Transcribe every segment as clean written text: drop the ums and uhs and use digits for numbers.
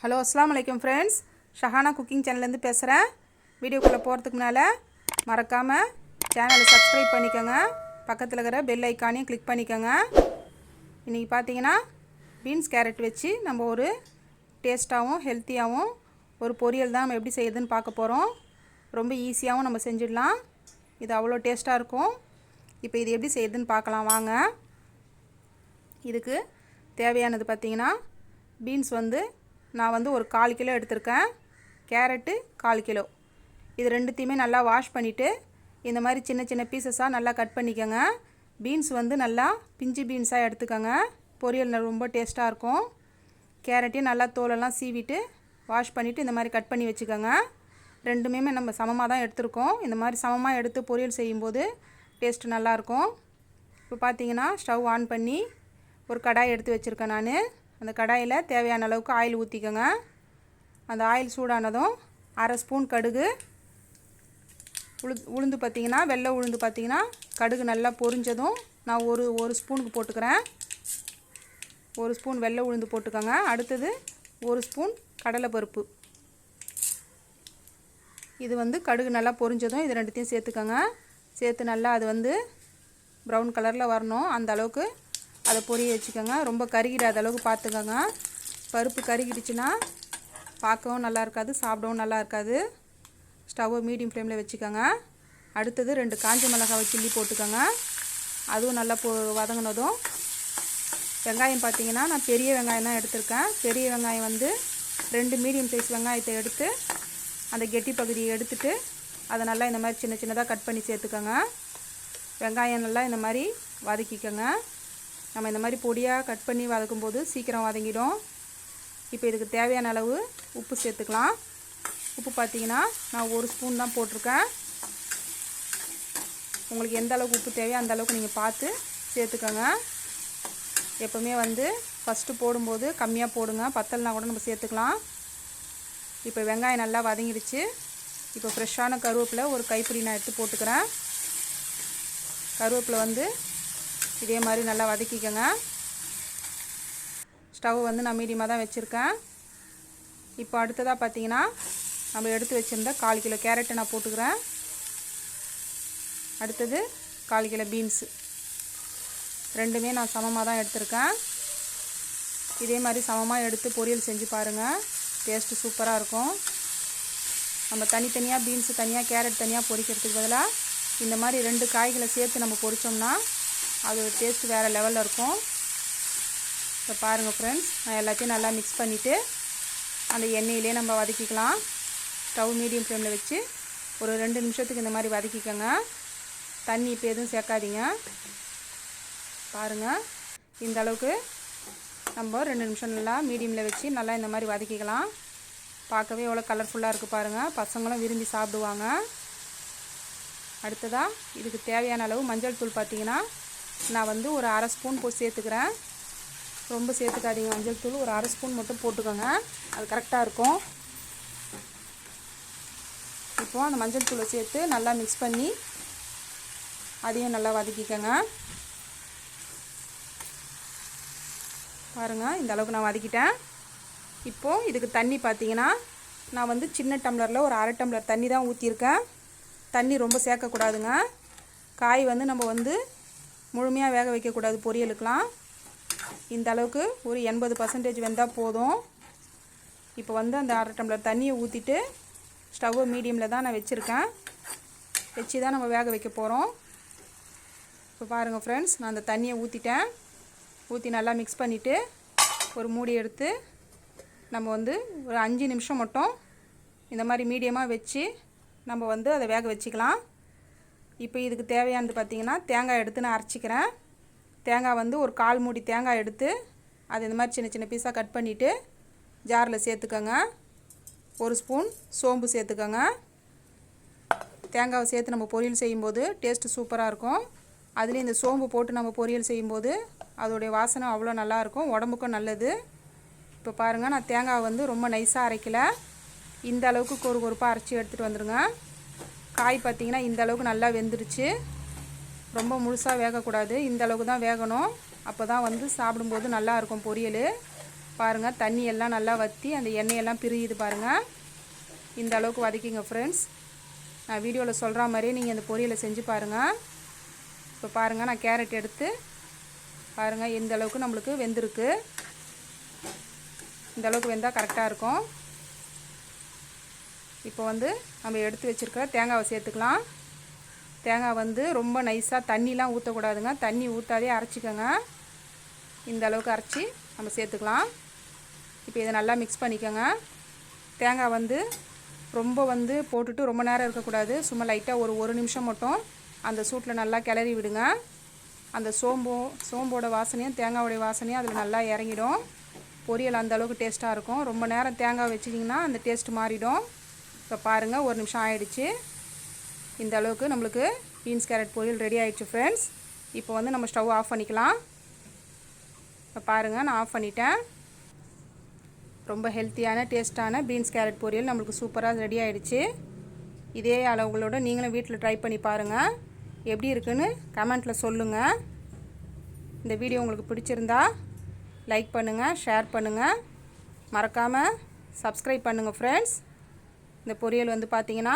Hello அஸ்ஸலாமு அலைக்கும் friends. Shahana cooking சேனல்லேருந்து பேசுகிறேன். வீடியோக்குள்ளே போகிறதுக்கு முன்னால் மறக்காமல் சேனலை சப்ஸ்கிரைப் பண்ணிக்கோங்க. பக்கத்தில் இருக்கிற பெல் ஐக்கானையும் கிளிக் பண்ணிக்கோங்க. இன்றைக்கி பார்த்தீங்கன்னா பீன்ஸ் கேரட் வச்சு நம்ம ஒரு டேஸ்ட்டாகவும் ஹெல்த்தியாகவும் ஒரு பொரியல் தான் நம்ம எப்படி செய்யுதுன்னு பார்க்க போகிறோம். ரொம்ப ஈஸியாகவும் நம்ம செஞ்சிடலாம். இது அவ்வளோ டேஸ்ட்டாக இருக்கும். இப்போ இது எப்படி செய்யுதுன்னு பார்க்கலாம் வாங்க. இதுக்கு தேவையானது பார்த்திங்கன்னா பீன்ஸ் நான் ஒரு 1/4 கிலோ எடுத்திருக்கேன். Carrot 1/4 kilo. இது ரெண்டுத்தையுமே நல்லா வாஷ் பண்ணிவிட்டு இந்த மாதிரி சின்ன சின்ன பீசஸாக நல்லா கட் பண்ணிக்கோங்க. பீன்ஸ் நல்லா பிஞ்சு பீன்ஸாக எடுத்துக்கோங்க. பொரியல் ரொம்ப டேஸ்ட்டாக இருக்கும். கேரட்டையும் நல்லா தோலெல்லாம் சீவிட்டு வாஷ் பண்ணிவிட்டு இந்த மாதிரி கட் பண்ணி வச்சுக்கோங்க. ரெண்டுமே நம்ம சமமாக தான் எடுத்துருக்கோம். இந்த மாதிரி சமமாக எடுத்து பொரியல் செய்யும்போது டேஸ்ட்டு நல்லாயிருக்கும். இப்போ பார்த்தீங்கன்னா ஸ்டவ் ஆன் பண்ணி ஒரு கடாய் எடுத்து வச்சுருக்கேன். நான் அந்த கடாயில் தேவையான அளவுக்கு ஆயில் ஊற்றிக்கோங்க. அந்த ஆயில் சூடானதும் 1/2 ஸ்பூன் கடுகு, உளுந்து பார்த்திங்கன்னா வெள்ளை உளுந்து பார்த்திங்கன்னா கடுகு நல்லா பொரிஞ்சதும் நான் ஒரு ஸ்பூனுக்கு போட்டுக்கிறேன். 1 ஸ்பூன் வெள்ளை உளுந்து போட்டுக்கோங்க. அடுத்தது 1 ஸ்பூன் கடலைப்பருப்பு. இது கடுகு நல்லா பொரிஞ்சதும் இது ரெண்டுத்தையும் சேர்த்துக்கோங்க. சேர்த்து நல்லா அது ப்ரௌன் கலரில் வரணும். அந்த அளவுக்கு அதை பொரிய வச்சுக்கோங்க. ரொம்ப கருகிடாத அளவுக்கு பார்த்துக்கோங்க. பருப்பு கருகிடுச்சுன்னா பார்க்கவும் நல்லா இருக்காது, சாப்பிடவும் நல்லா இருக்காது. ஸ்டவ்வை மீடியம் ஃப்ளேமில் வச்சுக்கோங்க. அடுத்தது 2 காஞ்ச மிளகாய் சில்லி போட்டுக்கோங்க. அதுவும் நல்லா வதங்கினதும் வெங்காயம் பார்த்திங்கன்னா நான் பெரிய வெங்காயம் தான் எடுத்திருக்கேன். பெரிய வெங்காயம் 2 மீடியம் சைஸ் வெங்காயத்தை எடுத்து அந்த கெட்டி பகுதியை எடுத்துட்டு அதை நல்லா இந்த மாதிரி சின்ன சின்னதாக கட் பண்ணி சேர்த்துக்கோங்க. வெங்காயம் நல்லா இந்த மாதிரி வதக்கிக்கோங்க. நம்ம இந்த மாதிரி பொடியாக கட் பண்ணி வதக்கும்போது சீக்கிரம் வதங்கிடும். இப்போ இதுக்கு தேவையான அளவு உப்பு சேர்த்துக்கலாம். உப்பு பார்த்திங்கன்னா நான் 1 ஸ்பூன் தான் போட்டிருக்கேன். உங்களுக்கு எந்த அளவுக்கு உப்பு தேவையோ அந்த அளவுக்கு நீங்கள் பார்த்து சேர்த்துக்கோங்க. எப்போவுமே ஃபஸ்ட்டு போடும்போது கம்மியாக போடுங்க. பத்தலைனா கூட நம்ம சேர்த்துக்கலாம். இப்போ வெங்காயம் நல்லா வதங்கிடுச்சு. இப்போ ஃப்ரெஷ்ஷான கருவேப்பிலை ஒரு கைப்பிடி நான் எடுத்து போட்டுக்கிறேன். கருவேப்பிலை இதே மாதிரி நல்லா வதக்கிக்கோங்க. ஸ்டவ் நான் மீடியமாக தான் வச்சுருக்கேன். இப்போ அடுத்ததாக பார்த்திங்கன்னா நம்ம எடுத்து வச்சுருந்த 1/4 கிலோ கேரட்டை நான் போட்டுக்கிறேன். அடுத்தது 1/4 கிலோ பீன்ஸு. ரெண்டுமே நான் சமமாக தான் எடுத்திருக்கேன். இதே மாதிரி சமமாக எடுத்து பொரியல் செஞ்சு பாருங்கள். டேஸ்ட்டு சூப்பராக இருக்கும். நம்ம தனித்தனியாக பீன்ஸு தனியாக கேரட் தனியாக பொரிக்கிறதுக்கு பதிலாக இந்த மாதிரி 2 காய்களை சேர்த்து நம்ம பொரித்தோம்னா அது டேஸ்ட்டு வேறு லெவலில் இருக்கும். இப்போ பாருங்கள் ஃப்ரெண்ட்ஸ், நான் எல்லாத்தையும் நல்லா மிக்ஸ் பண்ணிவிட்டு அந்த எண்ணெயிலே நம்ம வதக்கிக்கலாம். ஸ்டவ் மீடியம் ஃப்ளேமில் வச்சு ஒரு 2 நிமிஷத்துக்கு இந்த மாதிரி வதக்கிக்கோங்க. தண்ணி இப்போ எதுவும் சேர்க்காதீங்க. பாருங்கள், இந்த அளவுக்கு நம்ம 2 நிமிஷம் நல்லா மீடியமில் வச்சு நல்லா இந்த மாதிரி வதக்கிக்கலாம். பார்க்கவே எவ்வளோ கலர்ஃபுல்லாக இருக்குது பாருங்கள். பசங்களும் விரும்பி சாப்பிடுவாங்க. அடுத்ததாக இதுக்கு தேவையான அளவு மஞ்சள் தூள் பார்த்திங்கன்னா நான் ஒரு 1/2 ஸ்பூன் போட்டு சேர்த்துக்கிறேன். ரொம்ப சேர்த்துக்காதீங்க. மஞ்சள் தூள் ஒரு 1/2 ஸ்பூன் மட்டும் போட்டுக்கோங்க. அது கரெக்டாக இருக்கும். இப்போது அந்த மஞ்சள் தூளை சேர்த்து நல்லா மிக்ஸ் பண்ணி அதையும் நல்லா வதக்கிக்கோங்க. பாருங்கள், இந்த அளவுக்கு நான் வதக்கிட்டேன். இப்போது இதுக்கு தண்ணி பார்த்திங்கன்னா நான் சின்ன டம்ளரில் ஒரு 1/2 டம்ளர் தண்ணி தான் ஊற்றிருக்கேன். தண்ணி ரொம்ப சேர்க்கக்கூடாதுங்க. காய் நம்ம முழுமையாக வேக வைக்கக்கூடாது பொரியலுக்கெலாம். இந்த அளவுக்கு ஒரு 80% வெந்தால் போதும். இப்போ அந்த 1/2 டம்ளர் தண்ணியை ஊற்றிட்டு ஸ்டவ்வை மீடியமில் தான் நான் வச்சுருக்கேன். வச்சு தான் நம்ம வேக வைக்க போகிறோம். இப்போ பாருங்கள் ஃப்ரெண்ட்ஸ், நான் அந்த தண்ணியை ஊற்றிட்டேன். ஊற்றி நல்லா மிக்ஸ் பண்ணிவிட்டு ஒரு மூடி எடுத்து நம்ம ஒரு 5 நிமிஷம் மட்டும் இந்த மாதிரி மீடியமாக வச்சு நம்ம அதை வேக வச்சுக்கலாம். இப்போ இதுக்கு தேவையானது பார்த்திங்கன்னா தேங்காய் எடுத்து நான் அரைச்சிக்கிறேன். தேங்காய் ஒரு 1/4 மூடி தேங்காய் எடுத்து அது இந்த மாதிரி சின்ன சின்ன பீஸாக கட் பண்ணிவிட்டு ஜாரில் சேர்த்துக்கோங்க. 1 ஸ்பூன் சோம்பு சேர்த்துக்கோங்க. தேங்காவை சேர்த்து நம்ம பொரியல் செய்யும்போது டேஸ்ட்டு சூப்பராக இருக்கும். அதுலேயும் இந்த சோம்பு போட்டு நம்ம பொரியல் செய்யும்போது அதோடைய வாசனை அவ்வளோ நல்லாயிருக்கும், உடம்புக்கும் நல்லது. இப்போ பாருங்கள், நான் தேங்காய் ரொம்ப நைஸாக அரைக்கலை. இந்த அளவுக்கு கொறுப்பாக அரைச்சி எடுத்துகிட்டு வந்துடுங்க. காய் பார்த்திங்கன்னா இந்த அளவுக்கு நல்லா வெந்துருச்சு. ரொம்ப முழுசாக வேகக்கூடாது. இந்த அளவுக்கு தான் வேகணும். அப்போ தான் சாப்பிடும்போது நல்லாயிருக்கும் பொரியல். பாருங்கள் தண்ணி எல்லாம் நல்லா வற்றி அந்த எண்ணெயெல்லாம் பிரியுது பாருங்கள். இந்த அளவுக்கு வதக்கிங்க ஃப்ரெண்ட்ஸ். நான் வீடியோவில் சொல்கிற மாதிரியே நீங்கள் இந்த பொரியலை செஞ்சு பாருங்கள். இப்போ பாருங்கள் நான் கேரட் எடுத்து பாருங்கள் இந்த அளவுக்கு நம்மளுக்கு வெந்திருக்கு. இந்த அளவுக்கு வெந்தால் கரெக்டாக இருக்கும். இப்போ வந்து நம்ம எடுத்து வச்சுருக்கிற தேங்காவை சேர்த்துக்கலாம். தேங்காய் வந்து ரொம்ப நைஸாக தண்ணிலாம் ஊற்றக்கூடாதுங்க. தண்ணி ஊற்றாதே அரைச்சிக்கோங்க. இந்த அளவுக்கு அரைச்சி நம்ம சேர்த்துக்கலாம். இப்போ இதை நல்லா மிக்ஸ் பண்ணிக்கோங்க. தேங்காய் வந்து ரொம்ப வந்து போட்டுட்டு ரொம்ப நேரம் இருக்கக்கூடாது. சும்மா லைட்டாக ஒரு நிமிஷம் மட்டும் அந்த சூட்டில் நல்லா கிளறி விடுங்க. அந்த சோம்போட வாசனையும் தேங்காயோடைய வாசனையும் அதில் நல்லா இறங்கிடும். பொரியல் அந்த அளவுக்கு டேஸ்ட்டாக இருக்கும். ரொம்ப நேரம் தேங்காய் வச்சிட்டிங்கன்னா அந்த டேஸ்ட் மாறிடும். இப்போ பாருங்கள் 1 நிமிஷம் ஆயிடுச்சு. இந்த அளவுக்கு நம்மளுக்கு பீன்ஸ் கேரட் பொரியல் ரெடி ஆகிடுச்சு ஃப்ரெண்ட்ஸ். இப்போ வந்து நம்ம ஸ்டவ் ஆஃப் பண்ணிக்கலாம். இப்போ பாருங்கள் நான் ஆஃப் பண்ணிட்டேன். ரொம்ப ஹெல்த்தியான டேஸ்ட்டான பீன்ஸ் கேரட் பொரியல் நம்மளுக்கு சூப்பராக ரெடி ஆகிடுச்சு. இதே அளவுகளோடு நீங்களும் வீட்டில் ட்ரை பண்ணி பாருங்கள். எப்படி இருக்குன்னு கமெண்ட்டில் சொல்லுங்கள். இந்த வீடியோ உங்களுக்கு பிடிச்சிருந்தா லைக் பண்ணுங்கள், ஷேர் பண்ணுங்கள், மறக்காமல் சப்ஸ்கிரைப் பண்ணுங்கள் ஃப்ரெண்ட்ஸ். இந்த பொரியல் வந்து பார்த்திங்கன்னா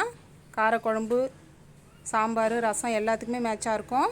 காரக்குழம்பு, சாம்பார், ரசம் எல்லாத்துக்குமே மேட்சாக இருக்கும்.